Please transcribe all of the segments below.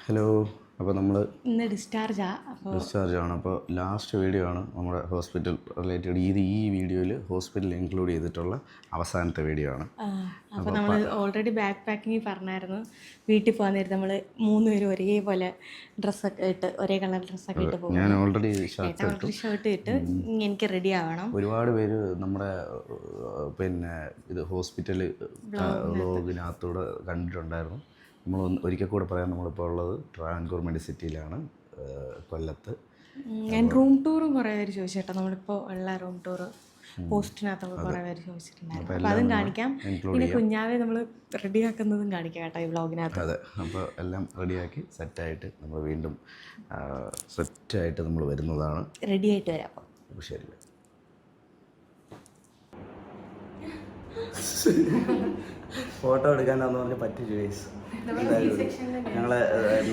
Hello. അപ്പോൾ നമ്മൾ ഇന്ന് ഡിസ്ചാർജ് ആണ്. അപ്പോൾ ലാസ്റ്റ് വീഡിയോ ആണ് നമ്മുടെ ഹോസ്പിറ്റൽ റിലേറ്റഡ്. ഈ വീഡിയോയിൽ ഹോസ്പിറ്റൽ ഇൻക്ലൂഡ് ചെയ്തിട്ടുള്ള അവസാനത്തെ വീഡിയോ ആണ്. അപ്പോൾ നമ്മൾ ഓൾറെഡി ബാക്ക് പാക്കിങ് പറഞ്ഞായിരുന്നു. വീട്ടിൽ പോകാൻ നേരം നമ്മൾ 3 പേരും ഒരേപോലെ ഡ്രസ്സൊക്കെ ഇട്ട് ഒരേ കളർ ഡ്രസ്സൊക്കെ ഇട്ട് പോകും. ഞാൻ ഓൾറെഡി ഷർട്ട് ഇട്ട് എനിക്ക് റെഡി ആവണം. ഒരുപാട് പേര് നമ്മുടെ ഇത് ഹോസ്പിറ്റൽ വ്ലോഗിനകത്തൂടെ കണ്ടിട്ടുണ്ടായിരുന്നു. നമ്മൾ ഒരിക്കൽ കൂടെ പറയാം, നമ്മളിപ്പോൾ ഉള്ളത് ട്രാവൻകൂർ മെഡിസിറ്റിയിലാണ്, കൊല്ലത്ത്. ഞാൻ റൂം ടൂറും കുറേ പേര് ചോദിച്ചേട്ടോ. നമ്മളിപ്പോൾ ഉള്ള റൂം ടൂർ പോസ്റ്റിനകത്തൊക്കെ കുറേ പേര് ചോദിച്ചിട്ടുണ്ടായിരുന്നു. അപ്പോൾ അതും കാണിക്കാം. പിന്നെ കുഞ്ഞാവെ നമ്മൾ റെഡിയാക്കുന്നതും കാണിക്കാം കേട്ടോ ഈ വ്ലോഗിനകത്ത്. അതെ, അപ്പോൾ എല്ലാം റെഡിയാക്കി സെറ്റായിട്ട് നമ്മൾ വീണ്ടും സെറ്റായിട്ട് നമ്മൾ വരുന്നതാണ്. റെഡിയായിട്ട് വരാം. അപ്പോൾ ശരി. ഫോട്ടോ എടുക്കാനാന്ന് പറഞ്ഞ് പറ്റിച്ചു ഗൈസ്. ഞങ്ങൾ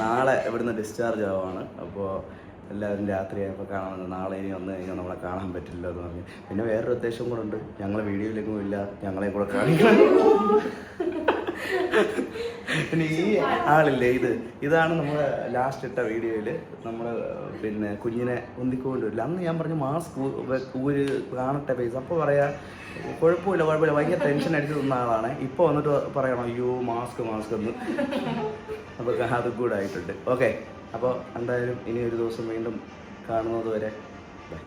നാളെ ഇവിടുന്ന് ഡിസ്ചാർജ് ആവുകയാണ്. അപ്പോൾ എല്ലാവരും രാത്രിയായപ്പോൾ കാണാമെന്ന്. നാളെ ഇനി വന്നു കഴിഞ്ഞാൽ നമ്മളെ കാണാൻ പറ്റില്ല എന്ന് പറഞ്ഞു. പിന്നെ വേറൊരു ഉദ്ദേശം കൂടെ ഉണ്ട്, ഞങ്ങൾ വീഡിയോയിലേക്കും ഇല്ല, ഞങ്ങളെ കൂടെ കാണിക്കണം. പിന്നെ ഈ ആളില്ലേ, ഇതാണ് നമ്മൾ ലാസ്റ്റ് ഇട്ട വീഡിയോയിൽ നമ്മൾ കുഞ്ഞിനെ ഒന്നിക്കൊണ്ടുവരില്ല. അന്ന് ഞാൻ പറഞ്ഞു മാസ്ക് ഊര് കാണട്ടെ പൈസ. അപ്പോൾ പറയാ കുഴപ്പമില്ല ഭയങ്കര ടെൻഷൻ അടിച്ച് തന്ന ആളാണ്. ഇപ്പോൾ വന്നിട്ട് പറയണം അയ്യോ മാസ്ക് എന്ന്. അപ്പോൾ അതും കൂടെ ആയിട്ടുണ്ട്. ഓക്കെ, അപ്പോൾ എന്തായാലും ഇനി ഒരു ദിവസം വീണ്ടും കാണുന്നത് വരെ ബൈ.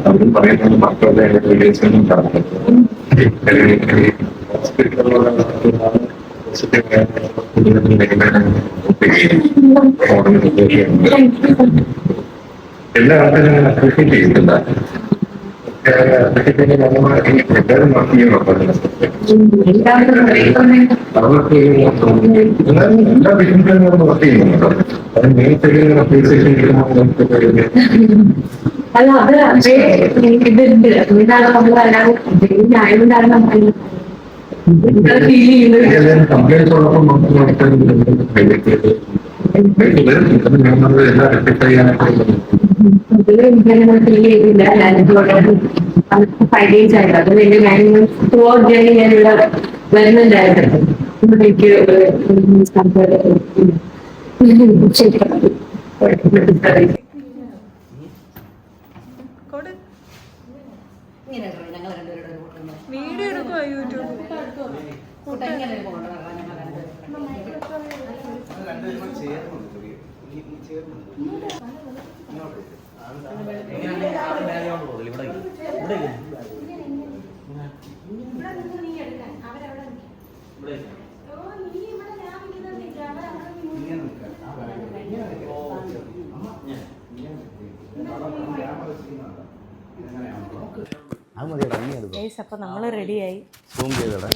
അവരും പറയുന്നത് മക്കളുടെ റിലേഷനും എല്ലാ ആൾക്കാരും അപ്രീഷിയേറ്റ് ചെയ്യുന്നില്ല. എല്ലാവരും വർക്ക് ചെയ്യുന്നു. എല്ലാ ബിസിനസ്സുകളും വർക്ക് ചെയ്യുന്നുണ്ടോ? അത് നേരത്തെ അപ്രീസിയേഷൻ അല്ല അത് ഇതുണ്ട്. അതുകൊണ്ടാണ് നമ്മൾ ആയതുകൊണ്ടാണ് നമ്മൾ ഫീൽ ചെയ്യുന്നത്. കംപ്ലൈൻസ് ഉള്ളപ്പോൾ എല്ലാ റെക്ടിഫൈ ചെയ്യാനായിട്ട് ഫീൽ ചെയ്തില്ല. ഞാനിതുകൊണ്ട് 5 days ആയിട്ട് അത് വേണ്ടി ഞാൻ ഞാനിവിടെ വരുന്നുണ്ടായിരുന്നു. എനിക്ക് വീഡിയോ എടുക്കുമോ യൂട്യൂബ്? അപ്പോൾ നമ്മൾ റെഡിയായി. സൂം ചെയ്തോടെ.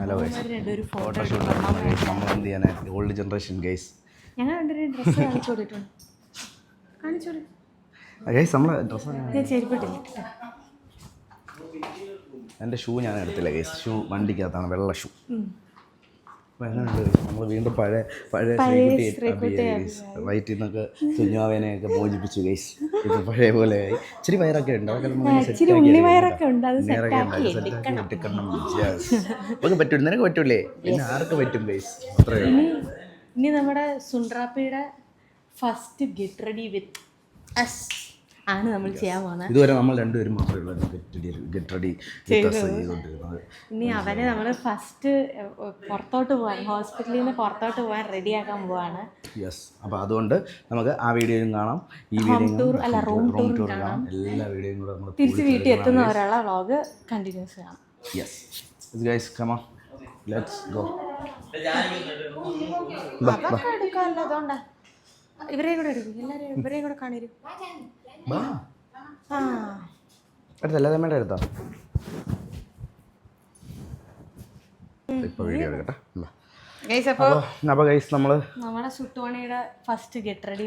ഹലോ ഫോട്ടോഷൂട്ട് നമ്മൾ എന്ത് ചെയ്യാനായിട്ട് ഓൾഡ് ജനറേഷൻ ഗൈസ്. ഞങ്ങൾ രണ്ടുപേരും ഡ്രസ്സ് കാണിച്ചു കൊടുത്തിട്ടുണ്ട്. കാണിച്ചോളൂ ഗൈസ്. നമ്മളെ ഡ്രസ്സ് ചെരുപ്പിട്ടില്ല. എൻ്റെ ഷൂ ഞാൻ എടുത്തില്ല ഗൈസ്. ഷൂ വണ്ടിക്കകത്താണ്, വെള്ള ഷൂ. അപ്പോൾ എങ്ങനെയുണ്ട്? നമ്മൾ വീണ്ടും പഴയ വയറ്റിൽ നിന്നൊക്കെ കുഞ്ഞാവേനെയൊക്കെ മോചിപ്പിച്ചു ഗൈസ്. ഇപ്പോൾ പഴയ പോലെ ആയി. ഇച്ചിരി വയറൊക്കെ ഉണ്ട്. അതൊക്കെ നമുക്ക് പറ്റൂല. നിനക്ക് പറ്റൂലേ? പിന്നെ ആർക്ക് പറ്റും ഗൈസ്? അത്രയേ. ഇനി നമ്മുടെ സുണ്ട്രാപ്പിയുടെ first get ready with us ആണ് നമ്മൾ ചെയ്യാൻ പോകുന്നത്. ഇതുവരെ നമ്മൾ രണ്ടുപേരും മാത്രമേ ഉള്ളൂ ഗെറ്റ് റെഡി ചെയ്തുകൊണ്ടിരുന്നത്. ഇനി അവനെ നമ്മൾ ഫസ്റ്റ് പുറത്തോട്ട് പോകാൻ, ഹോസ്പിറ്റലിൽ നിന്ന് പുറത്തോട്ട് പോകാൻ റെഡിയാക്കാൻ പോവാണ്. യെസ്. അപ്പോൾ അതുകൊണ്ട് നമുക്ക് ആ വീഡിയോയും കാണാം, ഈ വീഡിയോ റൂം ടൂർ കാണാം. എല്ലാ വീഡിയോയും കൂടെ നമ്മൾ തിരിച്ച് വീട്ടിൽ എത്തുന്നവരുള്ള വ്ളോഗ് കണ്ടിന്യൂസ് കാണാം. Yes guys, come on, let's go. ഇവരെയും കൂടെ എടുക്കും, എല്ലാവരും ഇവരെയും കൂടെ കാണിരും. ആ എടുത്തല്ലേ തമ്മയുടെ എടുത്തോ. ഇപ്പോൾ വീഡിയോ എടുക്കട്ടെ. അപ്പോൾ ഗൈസ് നമ്മൾ നമ്മുടെ സുട്ടുമണിയുടെ ഫസ്റ്റ് ഗെറ്റ് റെഡി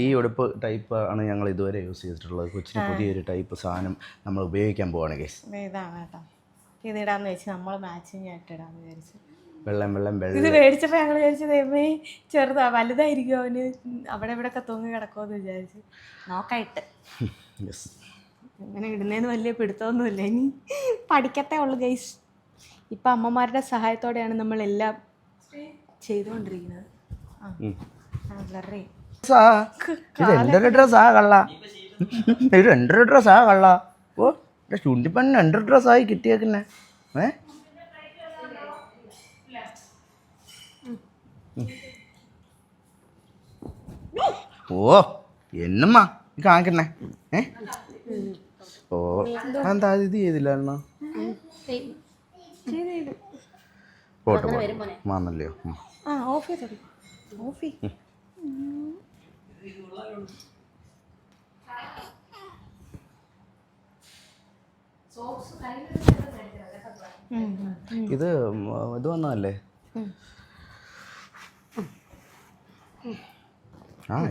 ഈ ഉടുപ്പ് ടൈപ്പ് ആണ് ഞങ്ങൾ ഇതുവരെ യൂസ് ചെയ്തിട്ടുള്ളത്. കൊച്ചിന് പുതിയൊരു ടൈപ്പ് സാധനം നമ്മൾ ഉപയോഗിക്കാൻ പോവാണ് ഗൈസ്. ഇതാണ് കേട്ടോ, ഇതിടാന്ന് വെച്ച് നമ്മൾ മാച്ചിങ് ആയിട്ട് ഇടാന്ന് വിചാരിച്ചു. വെള്ളം ഇത് മേടിച്ചപ്പോൾ ഞങ്ങൾ വിചാരിച്ചത് എമ്മേ ചെറുതാ വലുതായിരിക്കും അവന് അവിടെ ഇവിടെയൊക്കെ തൂങ്ങി കിടക്കുമെന്ന് വിചാരിച്ചു. നോക്കായിട്ട് ഇങ്ങനെ ഇടുന്നതിന് വലിയ പിടുത്തമൊന്നുമില്ല, ഇനി പഠിക്കത്തേ ഉള്ളു ഗൈസ്. ഇപ്പം അമ്മമാരുടെ സഹായത്തോടെയാണ് നമ്മളെല്ലാം ചെയ്തുകൊണ്ടിരിക്കുന്നത്. ഇത് എൻ്റെ ഡ്രസ്സാ കള്ള, ഇത് എൻ്റെ ഡ്രസ്സാ കള്ള. ഓ ചുണ്ടിപ്പന്നെ എൻ്റെ ഡ്രസ്സായി കിട്ടിയേക്കുന്നേ. ഓ എന്നമ്മാ കാണിക്കണേ. ഓ എന്താ ഇത് ചെയ്തില്ലായിരുന്നോ? പോട്ടെ മാന്നല്ലയോ. ഓഫ് ചെയ്തോ, ഓഫ് ചെയ്. ഇത് വന്നതല്ലേ?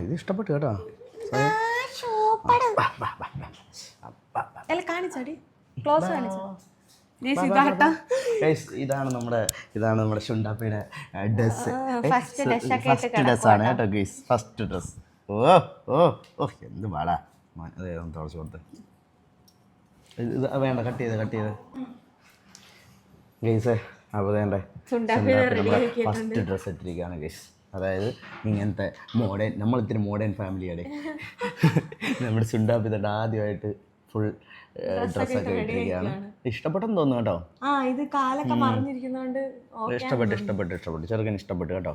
ഇത് ഇഷ്ടപ്പെട്ടു കേട്ടോ. കാണിച്ചോടി, ക്ലോസ് കാണിച്ചോ. ഇതാണ് നമ്മുടെ ശുണ്ടാപ്പയുടെ ഡ്രസ്. ഫസ്റ്റ് ഡ്രസ്സാണ് കേട്ടോ ഗൈസ്, ഫസ്റ്റ് ഡ്രസ്. ഓ എന്ത് പാടാ. അതേതൊന്ന് തുളച്ച് കൊടുത്ത്. ഇത് വേണ്ട, കട്ട് ചെയ്ത് ഗൈസ്. അപ്പോൾ വേണ്ടേ ഫസ്റ്റ് ഡ്രസ്സ് ഇട്ടിരിക്കുകയാണ് ഗൈസ്. അതായത് ഇങ്ങനത്തെ മോഡേൺ, നമ്മളിത്തിരി മോഡേൺ ഫാമിലിയാണ്. നമ്മുടെ സുണ്ടാപ്പിതട്ട് ആദ്യമായിട്ട് ഫുൾ ഡ്രസ്സൊക്കെ ഇട്ടിരിക്കുകയാണ്. ഇഷ്ടപ്പെട്ടെന്ന് തോന്നുന്നു കേട്ടോ. ഇത് കാലൊക്കെ മറിഞ്ഞിരിക്കുന്നോണ്ട് ഇഷ്ടപ്പെട്ടു ചെറുക്കൻ ഇഷ്ടപ്പെട്ടു കേട്ടോ.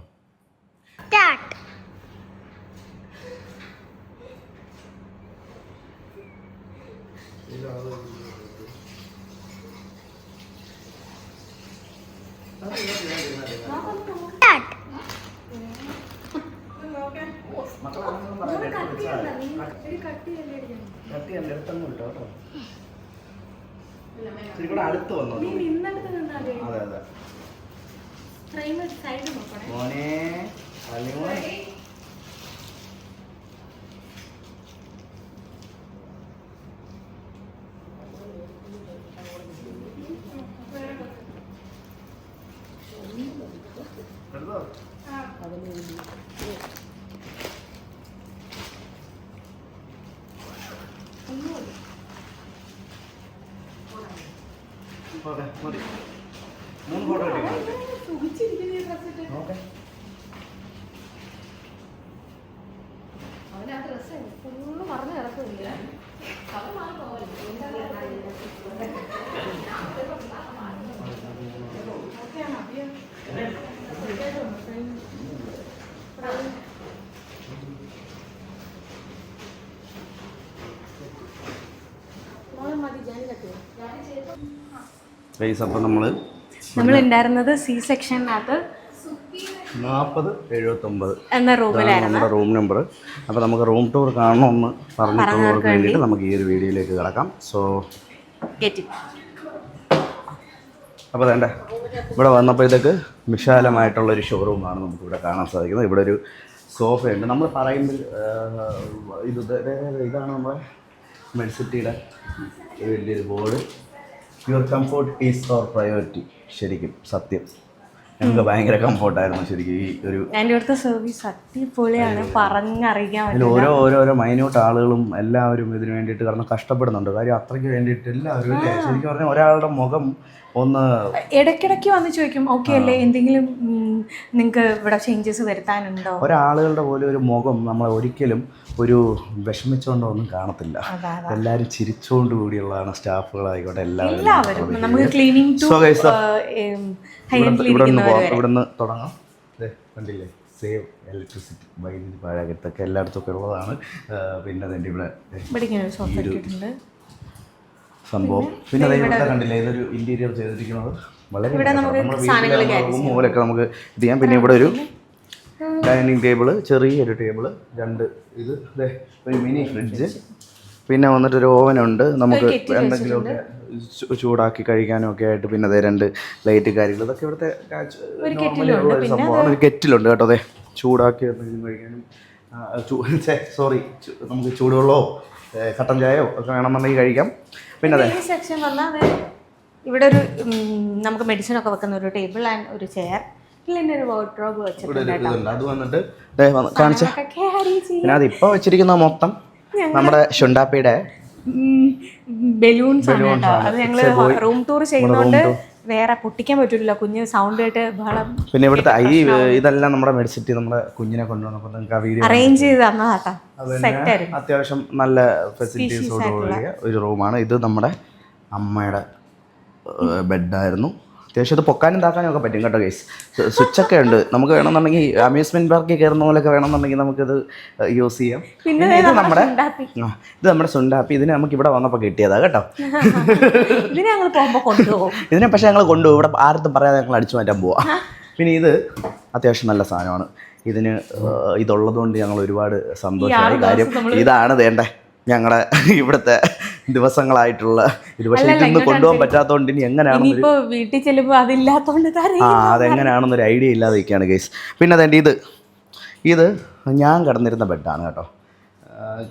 അടുത്ത് വന്നു. അതെ അതെ മോനെ മതി. 3 ഫോട്ടോ ഓക്കെ. ഫുള്ള് മറന്നു കിടക്കില്ല. അപ്പം നമ്മളുണ്ടായിരുന്നത് സി സെക്ഷനകത്ത് 4079 എന്ന റൂമിലായിരുന്നു നമ്മുടെ റൂം നമ്പർ. അപ്പോൾ നമുക്ക് റൂം ടൂർ കാണണമെന്ന് പറഞ്ഞിട്ടുള്ളവർക്ക് വേണ്ടിയിട്ട് നമുക്ക് ഈ ഒരു വീഡിയോയിലേക്ക് കിടക്കാം. സോ അപ്പോൾ വേണ്ട ഇവിടെ വന്നപ്പോഴത്തേക്ക് വിശാലമായിട്ടുള്ളൊരു ഷോറൂമാണ് നമുക്കിവിടെ കാണാൻ സാധിക്കുന്നത്. ഇവിടെ ഒരു സോഫയുണ്ട്. നമ്മൾ പറയുമ്പോൾ ഇതാണ് നമ്മുടെ മെഡ്സിറ്റിയുടെ വലിയൊരു board. Your comfort is our priority. ശരിക്കും സത്യം ഞങ്ങൾക്ക് ഭയങ്കര കംഫോർട്ടായിരുന്നു ശരിക്കും. ഈ ഒരു എൻ്റെ സർവീസ് അടിപൊളിയാണ്, പറഞ്ഞറിയിക്കാൻ പറ്റില്ല. ഓരോരോ മൈന്യൂട്ട് ആളുകളും എല്ലാവരും ഇതിന് വേണ്ടിയിട്ട് കാരണം കഷ്ടപ്പെടുന്നുണ്ട്. കാര്യം അത്രയ്ക്ക് വേണ്ടിയിട്ട് എല്ലാവരും അല്ലേ ശരിക്കും പറഞ്ഞാൽ ഒരാളുടെ മുഖം ഒന്ന് ഇടയ്ക്കിടയ്ക്ക് വന്ന് ചോദിക്കും ഓക്കെ അല്ലേ, എന്തെങ്കിലും നിങ്ങൾക്ക് ഇവിടെ ചേഞ്ചസ് വരുത്താനുണ്ടോ. ഒരാളുകളുടെ പോലും ഒരു മുഖം നമ്മളെ ഒരിക്കലും ഒരു വിഷമിച്ചുകൊണ്ടോ ഒന്നും കാണത്തില്ല. എല്ലാവരും ചിരിച്ചുകൊണ്ട് കൂടിയുള്ളതാണ്. സ്റ്റാഫുകളായിക്കോട്ടെ എല്ലാവരും. നമുക്ക് ക്ലീനിങ് ടു ഇവിടുന്ന് തുടങ്ങാം. കണ്ടില്ലേ, സേവ് ഇലക്ട്രിസിറ്റി വൈദ്യുതി പാഴാകത്തൊക്കെ എല്ലായിടത്തും ഒക്കെ ഉള്ളതാണ്. പിന്നെ അതിൻ്റെ ഇവിടെ സംഭവം. പിന്നെ ഇവിടെ കണ്ടില്ലേ, ഇതൊരു ഇന്റീരിയർ ചെയ്തിരിക്കുന്നത് വളരെ റൂം പോലെയൊക്കെ നമുക്ക് ഇത് ചെയ്യാം. പിന്നെ ഇവിടെ ഒരു ഡൈനിങ് ടേബിള്, ചെറിയൊരു ടേബിള്, രണ്ട് ഇത് ഒരു മിനി ഫ്രിഡ്ജ്, പിന്നെ വന്നിട്ട് ഒരു ഓവനുണ്ട് നമുക്ക് എന്തെങ്കിലുമൊക്കെ ചൂടാക്കി കഴിക്കാനും ഒക്കെ ആയിട്ട്. പിന്നെ അതെ 2 ലൈറ്റ് കാര്യങ്ങൾ, ഇതൊക്കെ ഇവിടുത്തെ നോർമലി ഉള്ള ഒരു സംഭവമാണ്. ഒരു കെറ്റിലുണ്ട് കേട്ടോ, അതെ ചൂടാക്കി എന്തെങ്കിലും കഴിക്കാനും. സോറി, നമുക്ക് ചൂടുവെള്ളമോ കട്ടൻ ചായയോ ഒക്കെ വേണമെന്നുണ്ടെങ്കിൽ കഴിക്കാം. പിന്നെ അതെ ഈ സെക്ഷൻ വന്നാൽ ഇവിടെ ഒരു നമുക്ക് മെഡിസിൻ ഒക്കെ വെക്കുന്ന ഒരു ടേബിൾ ആൻഡ് ഒരു ചെയർ, പിന്നെ ഒരു വാർഡ്രോബ് വെച്ചിട്ടുണ്ട്. അത് വന്നിട്ട് കാണിച്ച പിന്നെ അതിപ്പോൾ വെച്ചിരിക്കുന്ന മൊത്തം നമ്മുടെ ഷുണ്ടാപ്പിയുടെ ബലൂൺസ് ആണ് കേട്ടോ. അത് ഞങ്ങള് റൂം ടൂർ ചെയ്യുന്നതുകൊണ്ട് വേറെ പൊട്ടിക്കാൻ പറ്റില്ല, കുഞ്ഞ് സൗണ്ട് ആയിട്ട് ബഹളം. പിന്നെ ഇവിടുത്തെ ഇതെല്ലാം നമ്മുടെ മെഡിസിറ്റി നമ്മുടെ കുഞ്ഞിനെ കൊണ്ടുവന്നപ്പോൾ നിങ്ങൾക്ക് ആ വീഡിയോ അറേഞ്ച് ചെയ്ത് തന്നതാട്ടോ. സെറ്റ് ആയിരുന്നു, അത്യാവശ്യം നല്ല ഫെസിലിറ്റീസോടുകൂടിയ ഒരു റൂമാണ്. ഇത് നമ്മുടെ അമ്മയുടെ ബെഡായിരുന്നു. അത്യാവശ്യം ഇത് പൊക്കാനും താക്കാനും ഒക്കെ പറ്റും കേട്ടോ ഗൈസ്. സ്വിച്ചൊക്കെ ഉണ്ട്, നമുക്ക് വേണമെന്നുണ്ടെങ്കിൽ അമ്യൂസ്മെന്റ് പാർക്കിൽ കയറുന്ന പോലെയൊക്കെ വേണമെന്നുണ്ടെങ്കിൽ നമുക്കിത് യൂസ് ചെയ്യാം. പിന്നെ ഇത് നമ്മുടെ സുണ്ടാപ്പി. ഇതിന് നമുക്ക് ഇവിടെ വന്നപ്പോൾ കിട്ടിയതാ കേട്ടോ. ഇതിനെ പക്ഷെ ഞങ്ങൾ കൊണ്ടുപോകും, ഇവിടെ ആർക്കും പറയാതെ ഞങ്ങൾ അടിച്ചു മാറ്റാൻ പോവാം. പിന്നെ ഇത് അത്യാവശ്യം നല്ല സാധനമാണ്. ഇതിന് ഇതുള്ളത് കൊണ്ട് ഞങ്ങൾ ഒരുപാട് സന്തോഷമായി. കാര്യം ഇതാണ് വേണ്ടേ ഞങ്ങളുടെ ഇവിടുത്തെ ദിവസങ്ങളായിട്ടുള്ള ഇത്. പക്ഷേ ഇതൊന്നും കൊണ്ടുപോകാൻ പറ്റാത്തതുകൊണ്ട് ഇനി എങ്ങനെയാണ് വീട്ടിൽ ചെല്ലുമ്പോൾ അതില്ലാത്തതുകൊണ്ട് അതെങ്ങനെയാണെന്നൊരു ഐഡിയ ഇല്ലാതിരിക്കുകയാണ് ഗൈസ്. പിന്നെ അതേണ്ട ഇത് ഞാൻ കിടന്നിരുന്ന ബെഡാണ് കേട്ടോ.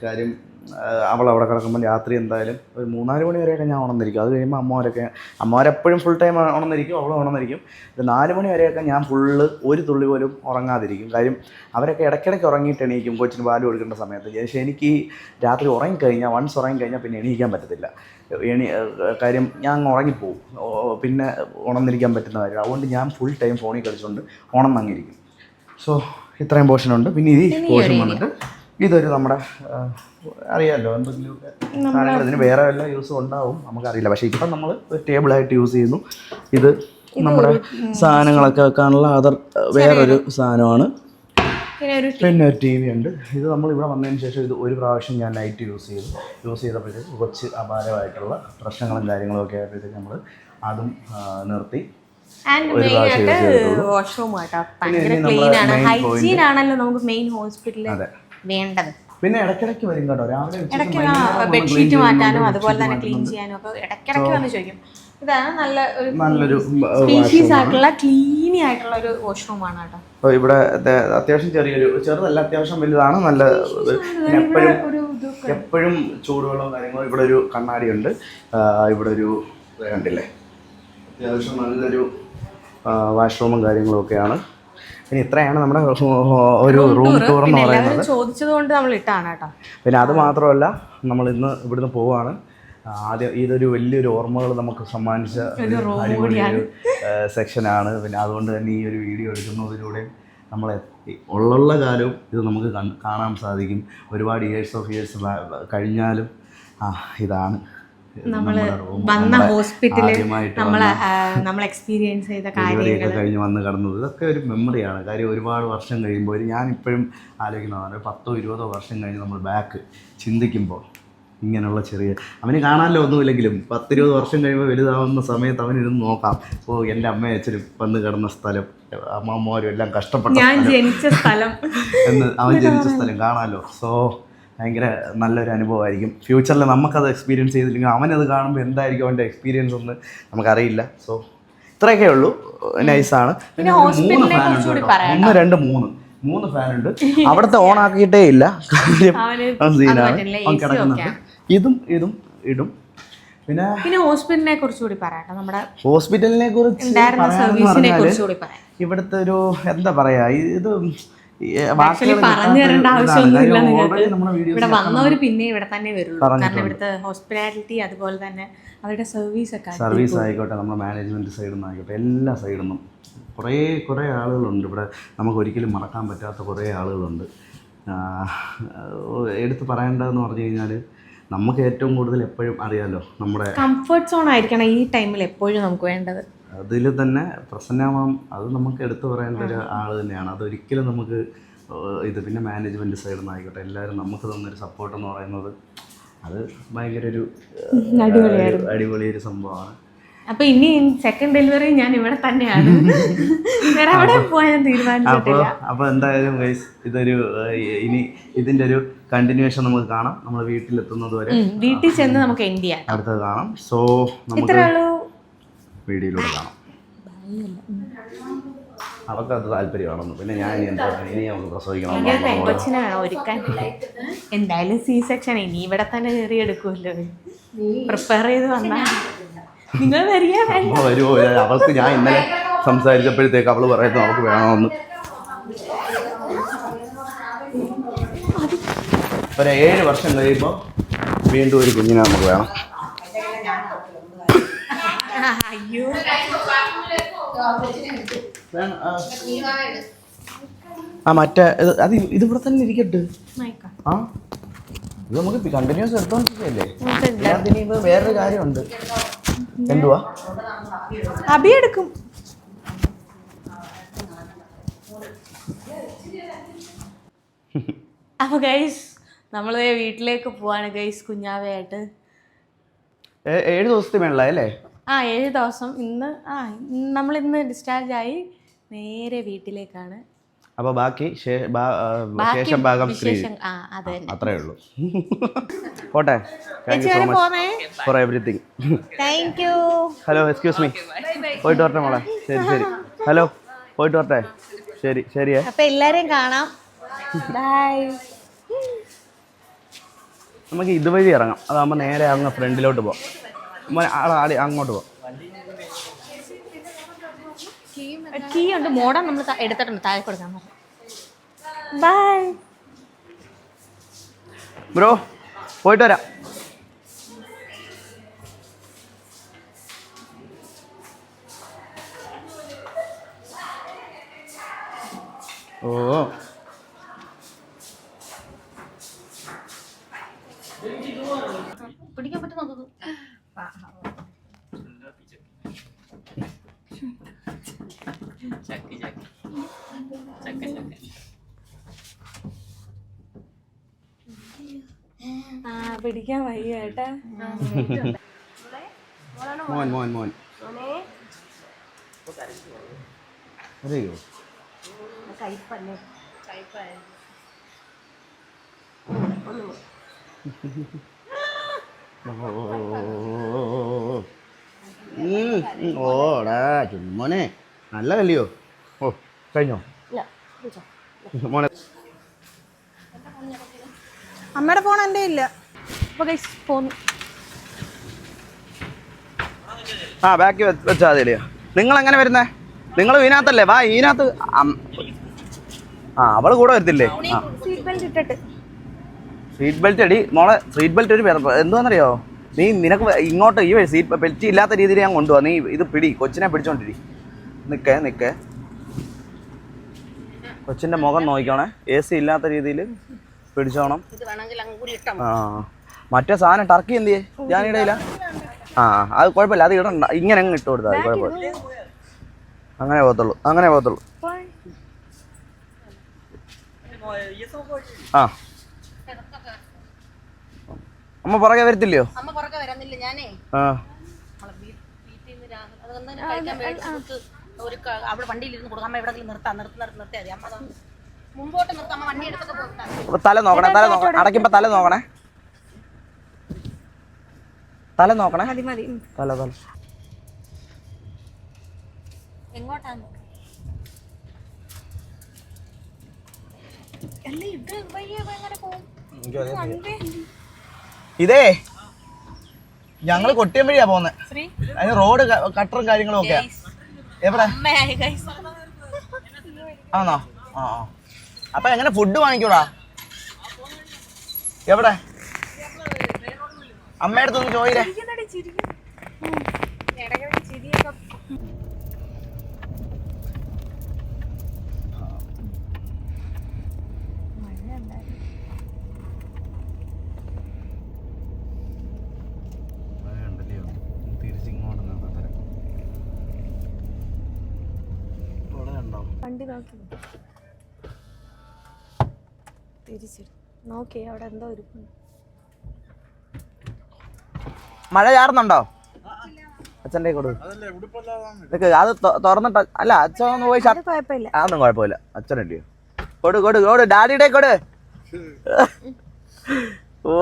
കാര്യം അവളവിടെ കിടക്കുമ്പോൾ രാത്രി എന്തായാലും ഒരു 3-4 മണി വരെയൊക്കെ ഞാൻ ഉണർന്നിരിക്കും. അത് കഴിയുമ്പോൾ അമ്മമാരെപ്പോഴും ഫുൾ ടൈം ഉണർന്നിരിക്കും, അവൾ ഉണർന്നിരിക്കും. ഒരു 4 മണി വരെയൊക്കെ ഞാൻ ഫുള്ള് ഒരു തുള്ളി പോലും ഉറങ്ങാതിരിക്കും. കാര്യം അവരൊക്കെ ഇടയ്ക്കിടയ്ക്ക് ഉറങ്ങിയിട്ട് എണീക്കും കൊച്ചിന് പാല് കൊടുക്കേണ്ട സമയത്ത്. പക്ഷേ എനിക്ക് രാത്രി വൺസ് ഉറങ്ങിക്കഴിഞ്ഞാൽ പിന്നെ എണീക്കാൻ പറ്റത്തില്ല. കാര്യം ഞാൻ ഉറങ്ങിപ്പോവും, പിന്നെ ഉണർന്നിരിക്കാൻ പറ്റുന്ന കാര്യം. അതുകൊണ്ട് ഞാൻ ഫുൾ ടൈം ഫോണിൽ കളിച്ചുകൊണ്ട് ഉണർന്നങ്ങിരിക്കും. സോ ഇത്രയും പോർഷനുണ്ട്. പിന്നെ ഈ പോർഷൻ വന്നിട്ട് ഇതൊരു നമ്മുടെ അറിയാമല്ലോ എന്തെങ്കിലുമൊക്കെ സാധനങ്ങൾ ഇതിന് വേറെ വല്ല യൂസും ഉണ്ടാവും നമുക്കറിയില്ല. പക്ഷേ ഇപ്പം നമ്മൾ ഒരു ടേബിളായിട്ട് യൂസ് ചെയ്യുന്നു. ഇത് നമ്മുടെ സാധനങ്ങളൊക്കെ വെക്കാനുള്ള വേറൊരു സാധനമാണ്. പിന്നെ ഒരു TV ഉണ്ട്. ഇത് നമ്മൾ ഇവിടെ വന്നതിന് ശേഷം ഇത് ഒരു പ്രാവശ്യം ഞാൻ നൈറ്റ് യൂസ് ചെയ്തപ്പോഴത്തേക്ക് കുറച്ച് അപാരമായിട്ടുള്ള പ്രശ്നങ്ങളും കാര്യങ്ങളും ഒക്കെ ആയപ്പോഴത്തേക്ക് നമ്മൾ അതും നിർത്തി. വാഷ്റൂം ആട്ടോ, ഭയങ്കര ക്ലീൻ ആണ്, ഹൈജീൻ ആണല്ലോ നമുക്ക് മെയിൻ ഹോസ്പിറ്റലിൽ വേണ്ടത്. പിന്നെ ഇടയ്ക്കിടയ്ക്ക് വരും കേട്ടോ, രാവിലെ ബെഡ്ഷീറ്റ് മാറ്റാനും അതുപോലെ തന്നെ ക്ലീൻ ചെയ്യാനും ഒക്കെ ഇടയ്ക്കിടയ്ക്ക് വന്ന് ചോദിക്കും. ഇതാണ് നല്ലൊരു സ്പീഷ്യസ് ആയിട്ടുള്ള ക്ലീനി ആയിട്ടുള്ള ഒരു വാഷ്റൂമാണ് കേട്ടോ. ഇവിടെ അത്യാവശ്യം ചെറുതല്ല, അത്യാവശ്യം വലുതാണ്. നല്ല എപ്പോഴും ചൂടുവെള്ളവും കാര്യങ്ങളും. ഇവിടെ ഒരു കണ്ണാടി ഉണ്ട്, ഇവിടെ ഒരു കണ്ടില്ലേ, അത്യാവശ്യം നല്ലൊരു വാഷ്റൂമും കാര്യങ്ങളും ഒക്കെയാണ്. പിന്നെ ഇത്രയാണ് നമ്മുടെ ഒരു റൂം ടൂർ എന്ന് പറയുന്നത്. ചോദിച്ചതുകൊണ്ട് നമ്മൾ ഇട്ടാണ് കേട്ടോ. പിന്നെ അത് മാത്രമല്ല, നമ്മൾ ഇന്ന് ഇവിടുന്ന് പോവാണ്. ആദ്യം ഇതൊരു വലിയൊരു ഓർമ്മകൾ നമുക്ക് സമ്മാനിച്ച അടിപൊളിയൊരു സെക്ഷനാണ്. പിന്നെ അതുകൊണ്ട് തന്നെ ഈ ഒരു വീഡിയോ എടുക്കുന്നതിലൂടെ നമ്മളെ ഉള്ള കാലവും ഇത് നമുക്ക് കാണാൻ സാധിക്കും. ഒരുപാട് ഇയേഴ്സ് കഴിഞ്ഞാലും ഇതാണ് നമ്മൾ വന്ന ഹോസ്പിറ്റലിൽ നമ്മൾ എക്സ്പീരിയൻസ് ചെയ്ത കാര്യങ്ങൾ കഴിഞ്ഞ് വന്ന് കടന്നത്. ഇതൊക്കെ ഒരു മെമ്മറിയാണ്. കാര്യം ഒരുപാട് വർഷം കഴിയുമ്പോൾ ഞാനിപ്പോഴും ആലോചിക്കുന്നതാണ്, 10-20 വർഷം കഴിഞ്ഞ് നമ്മൾ ബാക്ക് ചിന്തിക്കുമ്പോൾ ഇങ്ങനെയുള്ള അവന് കാണാനല്ലോ ഒന്നുമില്ലെങ്കിലും 10-20 വർഷം കഴിയുമ്പോൾ വലുതാവുന്ന സമയത്ത് അവനിരുന്ന് നോക്കാം. എൻ്റെ അമ്മയും അച്ഛനും വന്ന് കിടന്ന സ്ഥലം, അമ്മമാരും എല്ലാം കഷ്ടപ്പെട്ട ജനിച്ച സ്ഥലം എന്ന് അവൻ ജനിച്ച സ്ഥലം കാണാമല്ലോ. സോ ഭയങ്കര നല്ലൊരു അനുഭവമായിരിക്കും. ഫ്യൂച്ചറിൽ നമുക്കത് എക്സ്പീരിയൻസ് ചെയ്തില്ലെങ്കിൽ അവനത് കാണുമ്പോൾ എന്തായിരിക്കും അവൻ്റെ എക്സ്പീരിയൻസ് എന്ന് നമുക്കറിയില്ല. സോ ഇത്രയൊക്കെ ഉള്ളൂ. നൈസാണ്. പിന്നെ 3 ഫാനുണ്ട്, 3 ഫാനുണ്ട്. അവിടുത്തെ ഓൺ ആക്കിയിട്ടേ ഇല്ല, സീനാണ് കിടക്കുന്നുണ്ട്. ഇതും ഇടും. പിന്നെ ഹോസ്പിറ്റലിനെ കുറിച്ചുകൂടി പറയാം. നമ്മുടെ ഹോസ്പിറ്റലിനെ കുറിച്ച് ഇവിടുത്തെ ഒരു എന്താ പറയാ, ഇത് പറഞ്ഞു തരേണ്ട ആവശ്യമൊന്നുമില്ല നിങ്ങൾക്ക്. ഇവിടെ വന്നവർ പിന്നെ ഇവിടെ തന്നെ വരുള്ളൂ. കാരണം ഇവിടുത്തെ ഹോസ്പിറ്റാലിറ്റി അതുപോലെ തന്നെ അവരുടെ സർവീസ് ആയിക്കോട്ടെ, നമ്മുടെ മാനേജ്മെന്റ് സൈഡിൽ നിന്നായിക്കോട്ടെ, എല്ലാ സൈഡിൽ നിന്നും കുറേ ആളുകളുണ്ട് ഇവിടെ. നമുക്ക് ഒരിക്കലും മറക്കാൻ പറ്റാത്ത കുറേ ആളുകളുണ്ട്. എടുത്ത് പറയേണ്ടതെന്ന് പറഞ്ഞു കഴിഞ്ഞാൽ, നമുക്ക് ഏറ്റവും കൂടുതൽ എപ്പോഴും അറിയാമല്ലോ നമ്മുടെ കംഫർട്ട് സോൺ ആയിരിക്കണം ഈ ടൈമിൽ എപ്പോഴും നമുക്ക് വേണ്ടത്. അതിൽ തന്നെ പ്രസന്നമാം, അത് നമുക്ക് എടുത്തു പറയേണ്ട ഒരു ആൾ തന്നെയാണ്. അതൊരിക്കലും നമുക്ക് പിന്നെ മാനേജ്മെൻറ്റ് സൈഡിൽ നിന്നായിക്കോട്ടെ, എല്ലാവരും നമുക്ക് തന്നൊരു സപ്പോർട്ട് എന്ന് പറയുന്നത് അത് ഭയങ്കര ഒരു അടിപൊളിയൊരു സംഭവമാണ്. അപ്പൊ ഇനി സെക്കൻഡ് ഡെലിവറി ഞാൻ ഇവിടെ തന്നെയാണ്. വേറെ എവിടെ പോയാൽ തീരുമാനിച്ചിട്ടില്ല. അപ്പൊ എന്തായാലും ഗൈസ് ഇതൊരു ഇനി ഇതിന്റെ ഒരു കണ്ടിന്യൂവേഷൻ നമുക്ക് കാണാം. നമ്മൾ വീട്ടിലെത്തുന്നത് വരെ വീട്ടിൽ ചെന്ന് നമുക്ക് എൻഡ് ചെയ്യാം. അടുത്തത് കാണാം. സോ നമുക്ക് വീഡിയോയിലൂടെ കാണാം. അവർക്കത് താല്പര്യമാണെന്ന്. പിന്നെ ഞാൻ ഇനി നമുക്ക് പ്രസവിക്കണം. പെങ്കൊച്ചിനെ വേണം ഒരുക്കാൻ. എന്തായാലും സി സെക്ഷൻ ഇനി ഇവിടെ തന്നെ കയറി എടുക്കുമല്ലോ. പ്രിപ്പയർ ചെയ്ത് വന്നാൽ നിങ്ങൾ വരുമോ? അവൾക്ക് ഞാൻ ഇന്നലെ സംസാരിച്ചപ്പോഴത്തേക്ക് അവള് പറയുന്നു അവൾക്ക് വേണമെന്ന്. ഒരു 7 വർഷം കഴിയുമ്പോൾ വീണ്ടും ഒരു കുഞ്ഞിനെ നമുക്ക് വേണം. അയ്യോ മറ്റേ അത് ഇതിവിടെ തന്നെ ഇരിക്കട്ടെ. ആ ഇത് നമുക്ക് കണ്ടിന്യൂസ് എടുത്തോണ്ടിരിക്കല്ലേ. ഇപ്പൊ വേറൊരു കാര്യമുണ്ട്. എന്തുവാ? അഭിയെടുക്കും. അപ്പൊ ഗൈസ് നമ്മൾ വീട്ടിലേക്ക് പോവാണ് ഗൈസ് കുഞ്ഞാവയായിട്ട്. 7 ദിവസത്തെ മേളല്ലേ? 7 ദിവസം. നമ്മൾ ഇന്ന് ഡിസ്ചാർജ് ആയി നേരെ വീട്ടിലേക്കാണ്. അപ്പൊ ബാക്കി ശേഷം ഭാഗം അത്രേ ഉള്ളൂ. പോട്ടെ. Thank you so much for everything. Thank you. Hello excuse me. പോയിട്ട് വരട്ടെ മോളെ. ശരി ശരി. ഹലോ പോയിട്ട് വരട്ടെ. ശരി ശരിയേ. അപ്പൊ എല്ലാരെയും കാണാം. ബൈ. നമുക്ക് ഇതുവഴി ഇറങ്ങാം. അതാകുമ്പോൾ നേരെ അങ്ങ് ഫ്രണ്ടിലോട്ട് പോവാം. അങ്ങോട്ട് പോവാം. കീ ഉണ്ട്. മോഡം നമ്മൾ എടുത്തിട്ടുണ്ട്. താഴെ കൊടുക്കാൻ. Bye bro. പോയിട്ട് വരാം. ഓ പിടിക്കാൻ പറ്റുന്നത്. പിടിക്കാൻ വയ്യ കേട്ടാ. മോൻ മോൻ മോൻ അറിയോ? കൈപ്പല്ലേ ഓടാ ചുമ്മോനെ നല്ല കല്ലിയോ? ഓ കഴിഞ്ഞോ മോനെ? അമ്മയുടെ ഫോൺ എൻ്റെ ഇല്ല. അപ്പൊ പോന്നു. ബാക്കി വെച്ചാൽ മതിയല്ലേ? നിങ്ങൾ എങ്ങനെ വരുന്നേ? നിങ്ങൾ ഇതിനകത്തല്ലേ? വാ ഇതിനകത്ത്. അവള് കൂടെ വരത്തില്ലേ? സീറ്റ് ബെൽറ്റ് ഇട്ടിട്ട്. സീറ്റ് ബെൽറ്റ് അടി മോളെ. സീറ്റ് ബെൽറ്റ് ഒരു എന്താണെന്നറിയോ? നിനക്ക് ഇങ്ങോട്ട് ഈ സീറ്റ് ബെൽറ്റ് ഇല്ലാത്ത രീതിയിൽ ഞാൻ കൊണ്ടുപോവാ. നീ ഇത് പിടി. കൊച്ചിനെ പിടിച്ചോണ്ടിരി. നിക്കേ കൊച്ചിന്റെ മുഖം നോക്കിക്കോണേ. AC ഇല്ലാത്ത രീതിയിൽ പിടിച്ചോണം. മറ്റേ സാധനം ടർക്കി എന്ത് ചെയ്യേ? ഞാനിടയില്ല. അത് കുഴപ്പമില്ല. അത് ഇടണ്ട. ഇങ്ങനെ അങ്ങ് ഇട്ട് കൊടുത്താൽ അത് കുഴപ്പമില്ല. അങ്ങനെ പോകത്തുള്ളൂ. അമ്മ പുറകെ വരത്തില്ലയോ? തല നോക്കണേ. അടയ്ക്കുമ്പോ തല നോക്കണേ. തല എങ്ങോട്ടാണ്? ഇതേ ഞങ്ങള് കൊട്ടിയം വഴിയാ പോന്നെ. അതിന് റോഡ് കട്ടറും കാര്യങ്ങളും ഒക്കെ. എവിടെ ആണോ? അപ്പൊ എങ്ങനെ ഫുഡ് വാങ്ങിക്കൂടാ? എവിടെ? അമ്മയുടെ അടുത്തൊന്ന് ചോദിച്ചേ. വണ്ടി നോക്കി തിരിച്ചിടും. നോക്കി അവിടെ എന്തോ ഇരിക്കുന്നു. മഴ ചാറുന്നുണ്ടോ? അച്ഛൻ്റെ കൊടു. അത് തുറന്നിട്ട് അല്ല അച്ഛൻ ഒന്ന് പോയി കുഴപ്പമില്ല. അതൊന്നും കുഴപ്പമില്ല. അച്ഛനല്ലേ കൊടു കൊടു കൊടു ഡാഡിയുടെ കൊടു. ഓ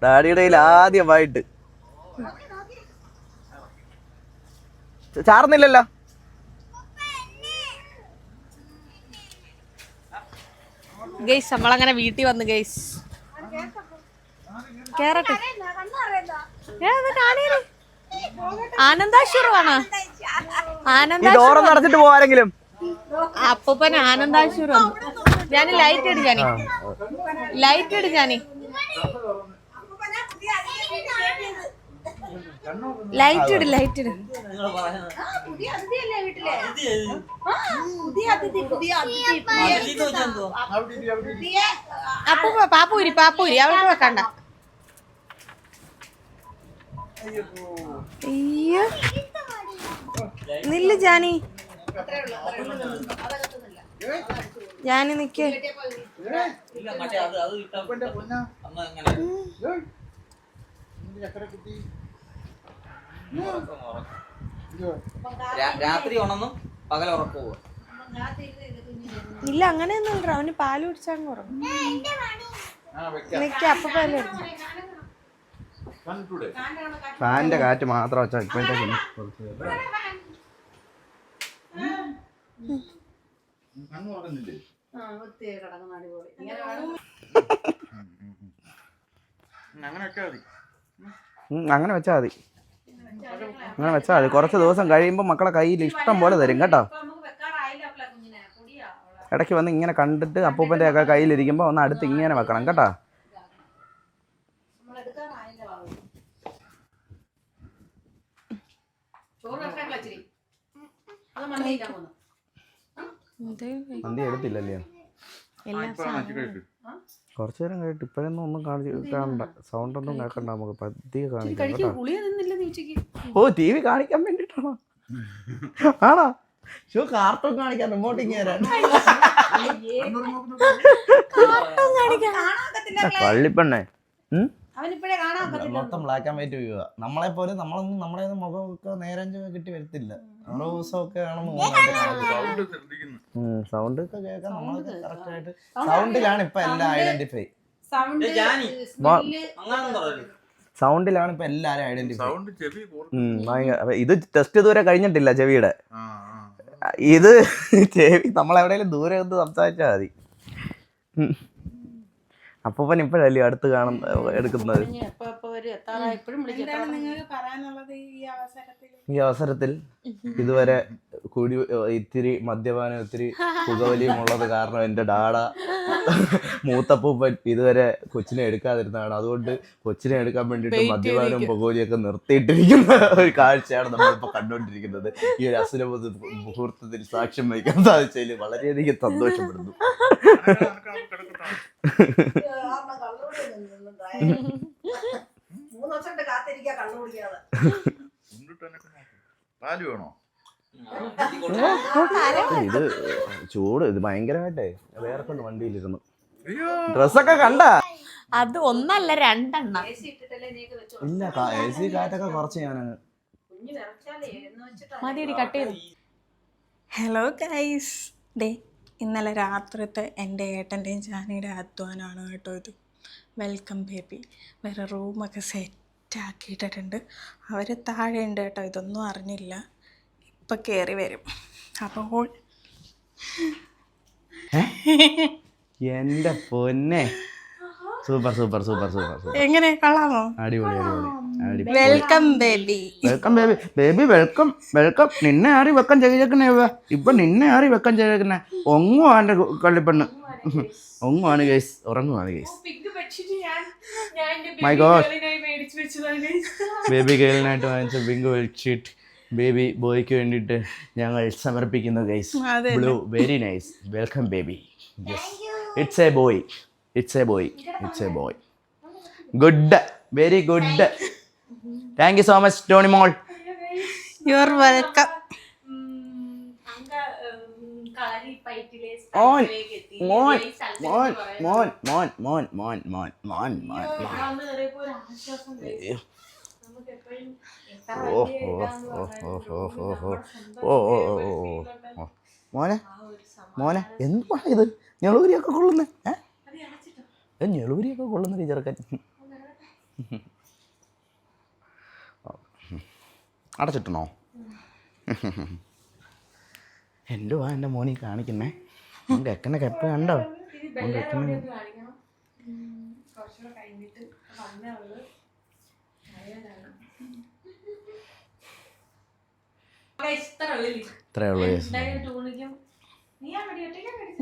ഡാഡിയുടെ കയ്യിൽ ആദ്യമായിട്ട് ചാർന്നില്ലല്ലോ. ഗൈസ് നമ്മളങ്ങനെ വീട്ടിൽ വന്നു ഗൈസ്. കേറട്ടെ. ആനന്ദാശ്വരമാണോ? ഡോറ് നടച്ചിട്ട് പോവാരെങ്കിലും. അപ്പൂപ്പൻ ആനന്ദാശ്വരം. ഞാൻ ലൈറ്റ് ഇട്. ലൈറ്റ് ഇട്. ലൈറ്റ് ഇട്. ലൈറ്റ് ഇട്. അപ്പൂപ്പ പാപ്പൂരി പാപ്പൂരി അവൾക്ക് വെക്കണ്ട. അയ്യോ നില്ല് ജാനി. ജാനി നിക്ക്. രാത്രി ഉണന്നും പകൽ ഉറക്കവും. ഇല്ല അങ്ങനെയൊന്നും ഇല്ല. അവന് പാല് കുടിച്ചാൽ ഉറങ്ങും. നിക്ക് അപ്പൂപ്പല്ലേ. ഫാനിന്റെ കാറ്റ് മാത്രം വെച്ചാൽ ഇപ്പോഴത്തെ അങ്ങനെ വെച്ചാൽ മതി. അങ്ങനെ വെച്ചാൽ മതി. കുറച്ച് ദിവസം കഴിയുമ്പോൾ മക്കളെ കയ്യിൽ ഇഷ്ടം പോലെ തരും കേട്ടോ. ഇടയ്ക്ക് വന്ന് ഇങ്ങനെ കണ്ടിട്ട് അപ്പൂപ്പൻ്റെ ഒക്കെ കയ്യിലിരിക്കുമ്പോൾ ഒന്ന് അടുത്ത് ഇങ്ങനെ വെക്കണം കേട്ടോ. മന്തി എടുത്തില്ലല്ലേ? കുറച്ചു നേരം കഴിഞ്ഞിട്ട് ഇപ്പോഴൊന്നും ഒന്നും കാണണ്ട. സൗണ്ട് ഒന്നും കേൾക്കണ്ട. നമുക്ക് പതിയെ കാണിക്കാം കേട്ടോ. ഓ ടി വി കാണിക്കാൻ വേണ്ടിട്ടാണോ? ആണോ? ഷോ കാർട്ടൂൺ കാണിക്കാൻ റിമോട്ടിങ് തരാൻ. പള്ളിപ്പെണ്ണേ മൊത്തം ബ്ലാക്ക് ആൻഡ് വൈറ്റ് വ്യൂവാ. നമ്മളെ പോലെ നമ്മളൊന്നും നമ്മുടെ മുഖമൊക്കെ നേരം കിട്ടി വരത്തില്ല. ഓരോ ദിവസമൊക്കെ സൗണ്ട് ഒക്കെ കേൾക്കാൻ നമ്മളൊക്കെ കറക്റ്റ് ആയിട്ട് സൗണ്ടിലാണ് ഇപ്പൊ എല്ലാം ഐഡന്റിഫൈ. സൗണ്ടിലാണ് ഇപ്പൊ എല്ലാരും ഐഡന്റിഫൈ. ഇത് ടെസ്റ്റ് ഇതുവരെ കഴിഞ്ഞിട്ടില്ല ചെവിയുടെ. ഇത് ചെവി നമ്മളെവിടെയെങ്കിലും ദൂരെ ഒന്ന് സംസാരിച്ചാൽ മതി. അപ്പൂപ്പൻ ഇപ്പോഴല്ലേ അടുത്ത് എടുക്കുന്നത്. ഈ അവസരത്തിൽ ഇതുവരെ കൂടി ഇത്തിരി മദ്യപാനം ഇത്തിരി പുകവലിയും ഉള്ളത് കാരണം എൻ്റെ ഡാഡ മൂത്തപ്പൂപ്പൻ ഇതുവരെ കൊച്ചിനെ എടുക്കാതിരുന്നതാണ്. അതുകൊണ്ട് കൊച്ചിനെ എടുക്കാൻ വേണ്ടിയിട്ട് മദ്യപാനവും പുകവലിയൊക്കെ നിർത്തിയിട്ടിരിക്കുന്ന ഒരു കാഴ്ചയാണ് നമ്മളിപ്പോൾ കണ്ടുകൊണ്ടിരിക്കുന്നത്. ഈ ഒരു അസുര മുഹൂർത്തത്തിൽ സാക്ഷ്യം വഹിക്കാൻ സാധിച്ചതിൽ വളരെയധികം സന്തോഷപ്പെടുന്നു. ഇത് ചൂട് ഇത് ഭയങ്കരമായിട്ടേ വേറെ കൊണ്ട് വണ്ടിയിലിരുന്നു. ഡ്രസ്സൊക്കെ കണ്ട അത് ഒന്നല്ല രണ്ടെണ്ണം. ഇല്ല AC കാറ്റൊക്കെ കുറച്ച് ഞാനങ്ങ് മതിയടി കട്ട് ചെയ്തു. Hello guys. ഡേ ഇന്നലെ രാത്രിത്തെ എൻ്റെ ഏട്ടൻ്റെയും ജാനിയുടെ അധ്വാനമാണ് കേട്ടോ ഇത്. Welcome baby. വേറെ റൂമൊക്കെ സെറ്റാക്കിയിട്ടിട്ടുണ്ട്. അവർ താഴെ ഉണ്ട് കേട്ടോ. ഇതൊന്നും അറിഞ്ഞില്ല. ഇപ്പം കയറി വരും. അപ്പോൾ എൻ്റെ പൊന്നെ super super super super super. എങ്ങനെ കൊള്ളാമോ? അടിപൊളി അടിപൊളി അടിപൊളി. Welcome baby. Welcome baby. Baby welcome welcome. നിന്നെ ആറി വെക്കം ചെയ്തേക്കണേ. ഇപ്പൊ നിന്നെ ആറി വെക്കം ചെയ്തേക്കണേ. ഒങ്ങുവാൻ്റെ കള്ളിപ്പെണ്ണ് ഒങ്ങുവാണ് ഗൈസ്. ഉറങ്ങുവാണ് ഗൈസ്. My God. ബേബി ഗേളിനായിട്ട് വാങ്ങിച്ച പിങ്ക് ബെഡ്ഷീറ്റ് ബേബി ബോയ്ക്ക് വേണ്ടിയിട്ട് ഞങ്ങൾ സമർപ്പിക്കുന്നു guys. Blue very nice. Welcome baby. Yes it's a boy. It's a boy. It's a boy. Good very good. Thank you so much Tony മോൾ. You are welcome. മോൻ മോൻ മോൻ മോൻ മോൻ മോൻ മോൻ മോൻ മോൻ മോൻ. നമുക്ക് എപ്പോഴും ഓ ഓ ഓ ഓ ഓ ഓ ഓ ഓ ഓ ഓ മോനെ മോനെ എന്തുവാ ഇത് ഞെളൂരിയൊക്കെ കൊള്ളുന്നേ ഞെളൂരിയൊക്കെ കൊള്ളുന്ന ചെറുക്കൻ അടച്ചിട്ടണോ എന്തുവാ എൻ്റെ മോനി കാണിക്കുന്നേ കെക്കനെ കെപ്പ കണ്ടോ കുറച്ചുകൂടെ കഴിഞ്ഞിട്ട് വന്നേ ഉള്ളു ഇത്രേ ഉള്ളൂ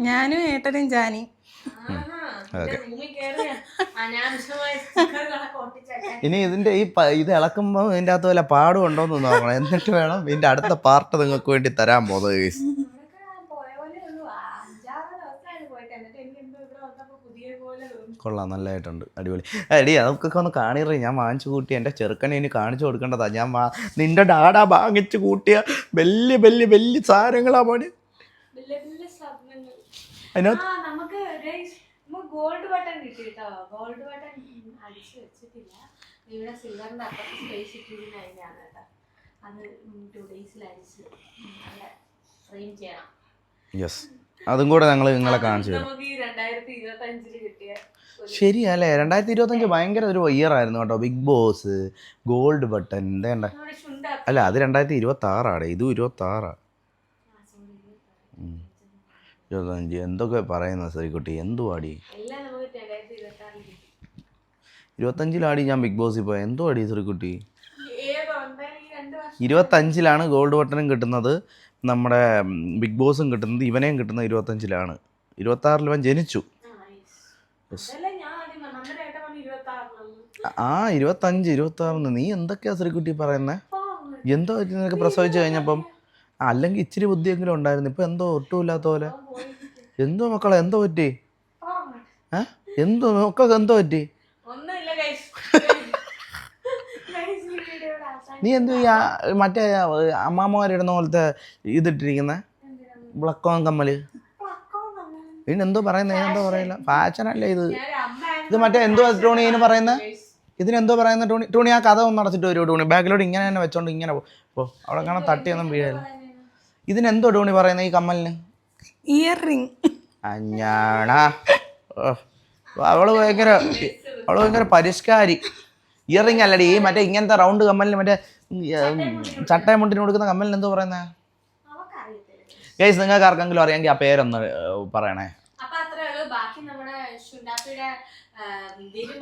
ഞാനും ഏട്ടനും ജാനി ഇനി ഇതിൻ്റെ ഇത് ഇളക്കുമ്പോൾ ഇതിൻ്റെ അകത്ത് വല്ല പാടും ഉണ്ടോയെന്ന് നോക്കണം എന്നിട്ട് വേണം ഇതിൻ്റെ അടുത്ത പാർട്ട് നിങ്ങൾക്ക് വേണ്ടി തരാൻ പോകുന്നത് കേസ് കൊള്ളാം നല്ലതായിട്ടുണ്ട് അടിപൊളി എടി അതൊക്കെ ഒന്ന് കാണിറേ ഞാൻ വാങ്ങിച്ചു കൂട്ടി എൻ്റെ ചെറുക്കനെ ഇനി കാണിച്ചു കൊടുക്കേണ്ടതാ ഞാൻ നിന്റെ ഡാഡാ വാങ്ങിച്ചു കൂട്ടിയ വലിയ വലിയ വലിയ സാധനങ്ങളാ മോന് നമുക്ക് ഗോൾഡ് ബട്ടൺ കിട്ടി കേട്ടോ ഗോൾഡ് ബട്ടൺ അടിച്ചു വെച്ചിട്ടില്ല ഇവിടെ സിൽവറിന്റെ അപ്പുറത്ത് സ്പേസ് ഇട്ടിരുന്ന അതിനാണ് കേട്ടോ അത് 2 days അടിച്ച് നല്ല ഫ്രെയിം ചെയ്യണം യെസ് അതും കൂടെ ഞങ്ങൾ നിങ്ങളെ കാണിച്ചു തരാം നമുക്ക് 2025 കിട്ടിയ ശരിയല്ലേ 2025 ഭയങ്കര ഒരു ഇയർ ആയിരുന്നു കേട്ടോ ബിഗ് ബോസ് ഗോൾഡ് ബട്ടൺ എന്തേണ്ട അല്ല അത് 2026 ഇത് 26 25 എന്തൊക്കെ പറയുന്നത് ശ്രീകുട്ടി എന്തുവാടി 25 ഞാൻ ബിഗ് ബോസിൽ പോയ എന്തുവാടി ശ്രീകുട്ടി 25 ഗോൾഡ് ബട്ടണും കിട്ടുന്നത് നമ്മുടെ ബിഗ് ബോസും കിട്ടുന്നത് ഇവനെയും കിട്ടുന്നത് 25 26 ഇവൻ ജനിച്ചു ആ 25 നീ എന്തൊക്കെയാ ശ്രീകുട്ടി പറയുന്നേ എന്തോ നിനക്ക് പ്രസവിച്ചു കഴിഞ്ഞപ്പം അല്ലെങ്കിൽ ഇച്ചിരി ബുദ്ധിയെങ്കിലും ഉണ്ടായിരുന്നു ഇപ്പൊ എന്തോ ഒട്ടുമില്ലാത്ത പോലെ എന്തോ മക്കളെ എന്തോ പറ്റി എന്തോ മക്കൾക്ക് എന്തോ പറ്റി നീ എന്തോ മറ്റേ അമ്മാമ്മമാരിടുന്ന പോലത്തെ ഇതിട്ടിരിക്കുന്ന ബ്ലക്കോൺ കമ്മല് ഇതിനെന്തോ പറയുന്നത് എന്തോ പറയില്ല ഫാഷനല്ലേ ഇത് മറ്റേ എന്തോ ടോണി ഇതിന് പറയുന്നത് ഇതിനെന്തോ പറയുന്ന ടോണി ആ കഥ ഒന്ന് അടച്ചിട്ട് വരുമോ ടോണി ബാക്കിലോട്ട് ഇങ്ങനെ തന്നെ വെച്ചോണ്ട് ഇങ്ങനെ പോ അവിടെ കാണാൻ തട്ടിയൊന്നും വീഴല്ല ഇതിനെന്തോ ടോണി പറയുന്നത് ഈ കമ്മലിന് ഇയർ റിംഗ് അഞ്ഞാണാ അവള് ഭയങ്കര പരിഷ്കാരി ഇയറിംഗ് അല്ലടി മറ്റേ ഇങ്ങനത്തെ റൗണ്ട് കമ്മലിന് മറ്റേ ചട്ടയം മുണ്ടിന് കൊടുക്കുന്ന കമ്മലിന് എന്തോ പറയുന്നേ ഗൈസ് നിങ്ങൾക്ക് ആർക്കെങ്കിലും അറിയാമെങ്കിൽ ആ പേരൊന്ന് പറയണേ ബാക്കി നമ്മുടെ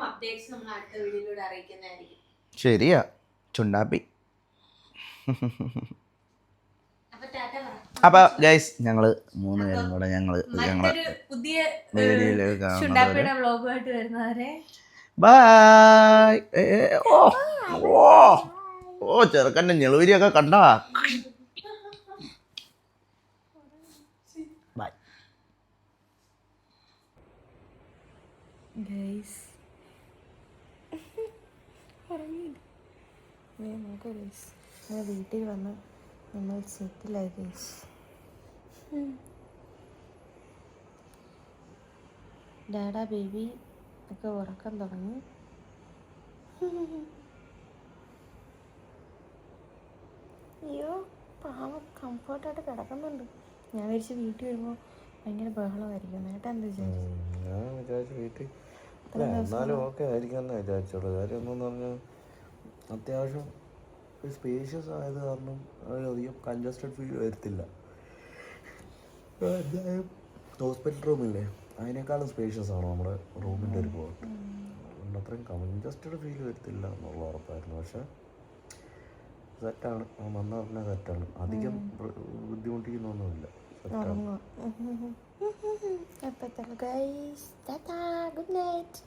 അപ്ഡേറ്റ്സ് നമ്മൾ അടുത്ത വീഡിയോയിലൂടെ അറിയിക്കുന്നതായിരിക്കും ശരിയാ ചുണ്ടാപ്പി അപ്പൊ ഗൈസ് ഞങ്ങള് 3 പേരും കൂടെ ഞങ്ങള് പുതിയ വീഡിയോയിലേക്ക് വരുന്നവരെ ബൈ ഓ ചെറുക്കൻ്റെ ഞെളുവരിയൊക്കെ കണ്ടാ ബൈ ഗൈസ് വീട്ടിൽ വന്ന് നമ്മൾ സെറ്റിലായി ഗൈസ് ഡാഡാ ബേബി ഒക്കെ ഉറക്കം തുടങ്ങി അയ്യോ പാവം കംഫർട്ടായിട്ട് കിടക്കുന്നുണ്ട് ഞാൻ വിചാരിച്ച് വീട്ടിൽ വരുമ്പോൾ ഭയങ്കര ബഹളമായിരിക്കും നേട്ടാ എന്താ ഞാൻ വിചാരിച്ചു വീട്ടിൽ എന്നാലും ഓക്കെ ആയിരിക്കുമെന്ന് വിചാരിച്ചോളൂ കാര്യം എന്താണെന്ന് പറഞ്ഞാൽ അത്യാവശ്യം സ്പേഷ്യസ് ആയത് കാരണം അധികം കൺജസ്റ്റഡ് ഫീൽ വരത്തില്ല എന്തായാലും ഹോസ്പിറ്റൽ റൂമില്ലേ അതിനേക്കാളും സ്പേഷ്യസ് ആണ് നമ്മുടെ റൂമിൻ്റെ ഒരു കോട്ട് അതുകൊണ്ട് അത്രയും കൺജസ്റ്റഡ് ഫീൽ വരത്തില്ല എന്നുള്ള ഉറപ്പായിരുന്നു പക്ഷേ സെറ്റാണ് വന്ന പറഞ്ഞാൽ സെറ്റാണ് അധികം ബുദ്ധിമുട്ടിക്കുന്നൊന്നുമില്ല സെറ്റാണ് ഗുഡ് നൈറ്റ്